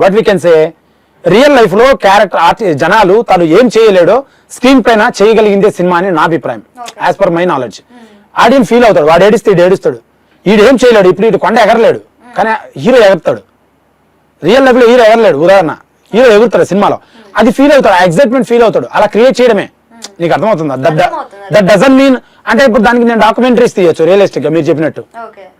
What we can say real life లో character జనాలు తను ఏం చేయలేడో స్క్రీన్ పైన చేయగలిగిందే సినిమా అని నా అభిప్రాయం as per my knowledge. Audience feel అవుతాడు, వాడు ఏడుస్తాడు. ఈడు ఏం చేయలేడు, ఇప్పుడు ఇటు కొండ ఎగరలేడు కానీ హీరో ఎగురుతాడు. రియల్ లైఫ్ లో హీరో ఎగరలేడు, ఉదాహరణ హీరో ఎగురుతాడు సినిమాలో, అది ఫీల్ అవుతాడు, ఆ ఎగ్జైట్మెంట్ ఫీల్ అవుతాడు. అలా క్రియేట్ చేయడమే. నీకు అర్థమవుతుందా? దట్ డజంట్ మీన్ అంటే ఇప్పుడు దానికి నేను డాక్యుమెంటరీస్ తీయొచ్చు రియలిస్టిక్ గా మీరు చెప్పినట్టు.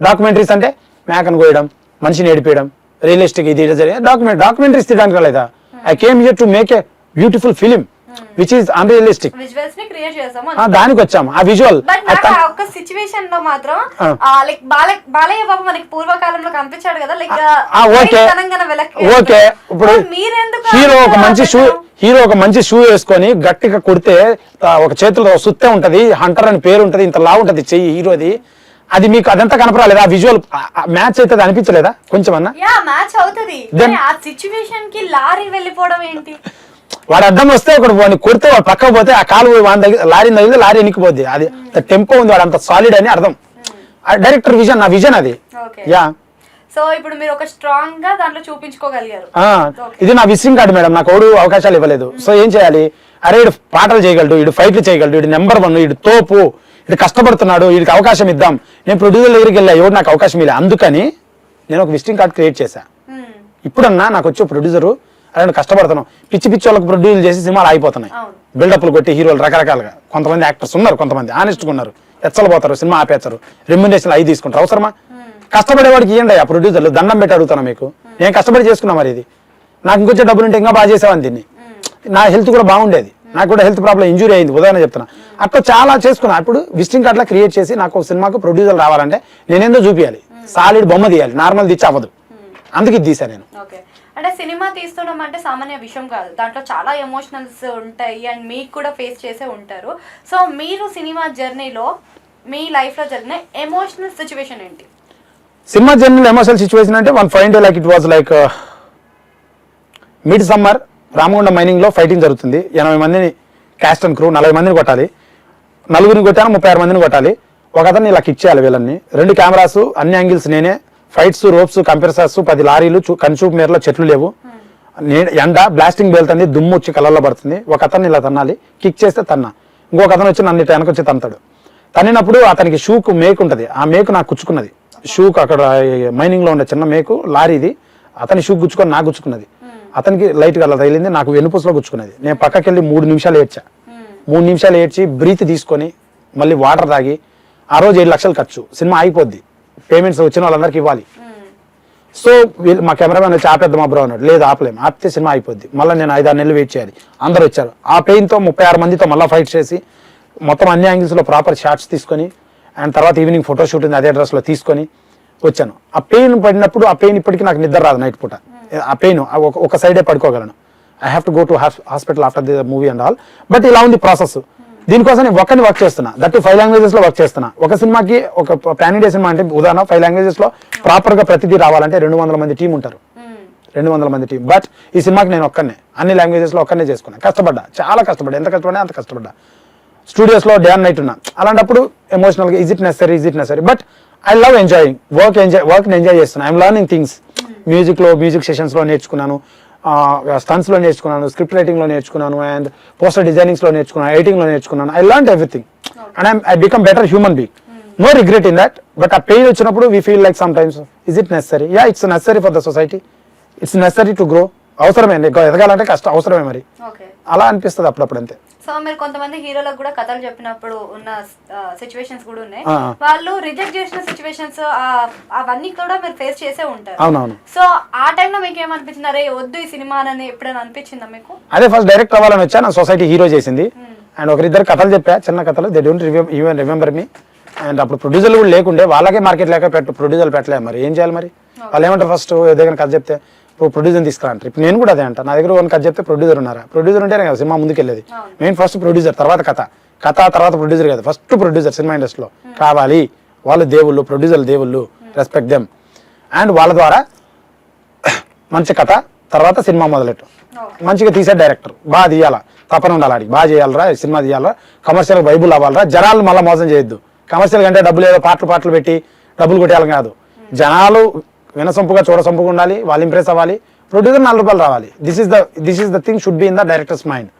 డాక్యుమెంటరీస్ అంటే మేకను కోయడం, మనిషిని ఏడిపేయడం, రియలిస్టిక్ ఇది డాక్యుమెంటరీస్ తీయడానికి రాలేదా? I came here to make a beautiful film which is unrealistic. దానికి వచ్చాము ఆ విజువల్. ఒక సిచ్యువేషన్ లో మాత్రం లైక్ బాలయ్య బాబు మనకి పూర్వకాలంలో కనిపించాడు కదా, లైక్ ఓకే ఇప్పుడు హీరో ఒక మంచి షూ వేసుకొని గట్టిగా కొడితే ఒక చేతిలో సుత్తే ఉంటది, హంటర్ అని పేరు ఉంటది, ఇంత లా ఉంటది చెయ్యి హీరోది. అది మీకు అదంతా కనపరాలేదా? ఆ విజువల్ మ్యాచ్ అయితే అనిపించలేదా కొంచెం అన్నా? మ్యాచ్ అవుతుంది. ఆ సిచ్యువేషన్ కి లారీ వెళ్ళిపోవడం ఏంటి? వాడు అడ్డం వస్తే ఒకటి వాడిని కొడితే వాడు పక్కకు పోతే ఆ కాలు లారీ తగిలితే లారీ ఎనికిపోద్ది. అది టెంపో ఉంది, వాడు అంత సాలిడ్ అని అర్థం. డైరెక్టర్ విజన్, నా విజన్ అది. యా సో ఇప్పుడు మీరు ఒక స్ట్రాంగ్ గా దాంట్లో చూపించుకోగలిగారు. ఇది నా విజిటింగ్ కార్డు మేడం, నాకు ఎవడు అవకాశాలు ఇవ్వలేదు. సో ఏం చేయాలి? అరే ఇడు పాటలు చేయగలడు, ఇడు ఫైట్లు చేయగలడు, ఇడు నెంబర్ 1, ఇడు తోపు, ఇడు కష్టపడుతున్నాడు, వీడికి అవకాశం ఇద్దాం. నేను ప్రొడ్యూసర్ దగ్గరికి వెళ్ళా, ఎవరు నాకు అవకాశం ఇవ్వలేదు. అందుకని నేను ఒక విజిటింగ్ కార్డు క్రియేట్ చేశా. ఇప్పుడన్నా నాకు వచ్చే ప్రొడ్యూసరు అలాంటి కష్టపడుతున్నాం, పిచ్చి వాళ్ళకి ప్రొడ్యూస్ చేసి సినిమాలు ఆగిపోతున్నాయి, బిల్డప్లు కొట్టి హీరోలు రకరకాలుగా. కొంతమంది యాక్టర్స్ ఉన్నారు, కొంతమంది ఆనెస్ట్గా ఉన్నారు, ఎచ్చలపోతారు, సినిమా ఆపేస్తారు, రెమ్యునరేషన్ అవి తీసుకుంటారు. అవసరమా? కష్టపడేవాడికి ఇవ్వండి ఆ ప్రొడ్యూసర్లు, దండం పెట్టి అడుగుతాను మీకు. నేను కష్టపడి చేసుకున్నా, మరి ఇది నాకు ఇంకొచ్చే డబ్బులు ఉంటే ఇంకా బాగా చేసేవాడిని దీన్ని. నా హెల్త్ కూడా బాగుండేది, నాకు కూడా హెల్త్ ప్రాబ్లం ఇంజూరీ అయింది, ఉదాహరణ చెప్తున్నా. అట్లా చాలా చేసుకున్నా. ఇప్పుడు విజిటింగ్ కార్డులా క్రియేట్ చేసి నాకు ఒక సినిమాకు ప్రొడ్యూసర్ రావాలంటే నేనేందో చూపించాలి, సాలిడ్ బొమ్మ తీయాలి, నార్మల్ తీసి అవ్వదు. అందుకే ఇది తీసా నేను. అంటే సినిమా తీస్తుండడం అంటే సామాన్య విషయం కాదు, దాంట్లో చాలా ఎమోషనల్స్ ఉంటాయి అండ్ మీకు కూడా ఫేస్ చేసే ఉంటారు. సో మీరు సినిమా జర్నీలో మీ లైఫ్ లో జరిగిన ఎమోషనల్ సిచ్యువేషన్ ఏంటి? సినిమా జర్నీలో ఎమోషనల్ సిచ్యువేషన్ అంటే one fine day like it was like mid summer Ramagundam mining లో ఫైటింగ్ జరుగుతుంది. 80 మందిని క్యాస్ట్ అండ్ క్రూ, 40 మందిని కొట్టాలి. 4 కొట్టాను, 36 మందిని కొట్టాలి. ఒక అతన్ని ఇలా కిక్ చేయాలి వీళ్ళని. 2 కెమెరాస్, అన్ని యాంగిల్స్ నేనే, ఫైట్స్, రోప్స్, కంప్రెసర్స్, 10 లారీలు, కన్సూప్ మేరలో చెట్లు లేవు, ఎండ, బ్లాస్టింగ్ బేలుతుంది, దుమ్ము వచ్చి కళ్ళల్లో పడుతుంది. ఒక అతన్ని ఇలా తన్నాలి, కిక్ చేస్తే తన్నా. ఇంకొక అతను వచ్చి నన్ను వెనకొచ్చి తన్నుతాడు. తన్నినప్పుడు అతనికి షూకు మేకు ఉంటుంది, ఆ మేకు నాకు గుచ్చుకున్నది. షూకు అక్కడ మైనింగ్ లో ఉండే చిన్న మేకు లారీది, అతని షూ గుచ్చుకొని నాకు గుచ్చుకున్నది. అతనికి లైట్ గా అలా తగిలింది, నాకు వెనుపూసలో గుచ్చుకున్నది. నేను పక్కకి వెళ్ళి 3 నిమిషాలు ఏడ్చా. 3 నిమిషాలు ఏడ్చి బ్రీత్ తీసుకొని మళ్ళీ వాటర్ తాగి, ఆ రోజు 7 లక్షలు ఖర్చు, సినిమా అయిపోద్ది, పేమెంట్స్ వచ్చిన వాళ్ళందరికి ఇవ్వాలి. సో మా కెమెరామెన్ వచ్చి ఆపేద్దాం మా బ్రో అన్నాడు. లేదు ఆపలేము, ఆపితే సినిమా అయిపోద్ది. మళ్ళీ నేను 5-6 నెలలు వెయిట్ చేయాలి. అందరు వచ్చారు. ఆ పెయిన్తో 36 మందితో మళ్ళీ ఫైట్ చేసి మొత్తం అన్ని యాంగిల్స్లో ప్రాపర్ షాట్స్ తీసుకొని, అండ్ తర్వాత ఈవినింగ్ ఫోటో షూట్ ఉంది అదే డ్రెస్లో తీసుకొని వచ్చాను. ఆ పెయిన్ పడినప్పుడు, ఆ పెయిన్ ఇప్పటికీ నాకు నిద్ర రాదు నైట్ పూట. ఆ పెయిన్ ఒక సైడే పడుకోగలను. I have to go to hospital after the movie and all. But ఇలా ఉంది ప్రాసెస్. దీనికోసం నేను ఒక్కరిని వర్క్ చేస్తున్నా, దట్ 5 లాంగ్వేజెస్ లో వర్క్ చేస్తున్నా. ఒక సినిమాకి, ఒక పాన్ ఇండియా సినిమా అంటే ఉదాహరణ 5 లాంగ్వేజెస్ లో ప్రాపర్ గా ప్రతిదీ రావాలంటే 200 మంది టీం ఉంటారు, 200 మంది టీం. బట్ ఈ సినిమాకి నేను ఒక్కనే అన్ని లాంగ్వేజెస్ లో ఒక్కనే చేసుకున్నా. కష్టపడ్డా, చాలా కష్టపడ్డా, ఎంత కష్టపడ్డా అంత కష్టపడ్డా. స్టూడియోస్ లో డే అండ్ నైట్ ఉన్నా. అలాంటప్పుడు ఎమోషనల్ గా is it necessary, but I love enjoying work enjoy చేస్తున్నా. I'm learning things. Music sessions లో నేర్చుకున్నాను, స్టన్స్ లో నేర్చుకున్నాను, స్క్రిప్ట్ రైటింగ్ లో నేర్చుకున్నాను, అండ్ పోస్టర్ డిజైనింగ్స్ లో నేర్చుకున్నాను, ఎడిటింగ్ లో నేర్చుకున్నాను. I learn everything and I become better human being. No regret in that. But ఆ పెయిన్ వచ్చినప్పుడు we feel like sometimes is it necessary? Yeah, it's necessary for the society, it's necessary to grow. అవసరమే, ఎదగాలంటే కష్టం, అవసరమే మరి. అలా అనిపిస్తుంది అప్పుడప్పుడు, అంతే. సో మీరు కొంతమంది హీరోలకు కూడా కథలు చెప్పినప్పుడు ఉన్న సిచ్యువేషన్స్ కూడా ఉన్నాయి, వాళ్ళు రిజెక్ట్ చేసిన సిచ్యువేషన్స్ అవన్నీ కూడా మీరు ఫేస్ చేసే ఉంటారు. అవునవును. సో ఆ టైంలో మీకు ఏమనిపించింది, అరే వద్దు ఈ సినిమా అని ఎప్పుడైనా అనిపించిందా మీకు? అదే ఫస్ట్ డైరెక్ట్ అవ్వాలని వచ్చా, నా సొసైటీ హీరో చేసింది. అండ్ ఒకరిద్దరు కథలు చెప్పా, చిన్న కథలు, they don't even remember me. And అప్పుడు ప్రొడ్యూసర్లు కూడా లేకుండే, వాళ్ళకే మార్కెట్ లేక ప్రొడ్యూసర్లు పెట్టలేదు. మరి ఏం చేయాలి? మరి వాళ్ళు ఏమంటారు, ఫస్ట్ ఏదైనా కథ చెప్తే ప్రొడ్యూసర్ తీసుకురా అంటారు. ఇప్పుడు నేను కూడా అదే అంట, నా దగ్గర 1 కథ చెప్తే ప్రొడ్యూసర్ ఉన్నారా? ప్రొడ్యూసర్ ఉంటేనే కదా సినిమా ముందుకెళ్ళేది. మెయిన్ ఫస్ట్ ప్రొడ్యూసర్, తర్వాత కథ తర్వాత ప్రొడ్యూసర్ కదా. ఫస్ట్ ప్రొడ్యూసర్ సినిమా ఇండస్ట్రీలో కావాలి. వాళ్ళు దేవుళ్ళు, ప్రొడ్యూసర్లు దేవుళ్ళు, రెస్పెక్ట్ దెమ్. అండ్ వాళ్ళ ద్వారా మంచి కథ, తర్వాత సినిమా మొదలెట్టు. మంచిగా తీసే డైరెక్టర్, బాగా తీయాలా, తపన ఉండాలి, ఆడికి బాగా చేయాలరా, సినిమా తీయాలరా, కమర్షియల్ బైబుల్ అవ్వాలరా. జనాలు మళ్ళీ మోసం చేయొద్దు. కమర్షియల్ కంటే డబ్బులు ఏదో పాటలు పెట్టి డబ్బులు కొట్టేయాలని కాదు. జనాలు వినసొంపుగా చూడసొంపుగా ఉండాలి, వాళ్ళు ఇంప్రెస్ అవ్వాలి, ప్రొడ్యూసర్ 4 రూపాయలు రావాలి. This is the thing should be in the directors mind.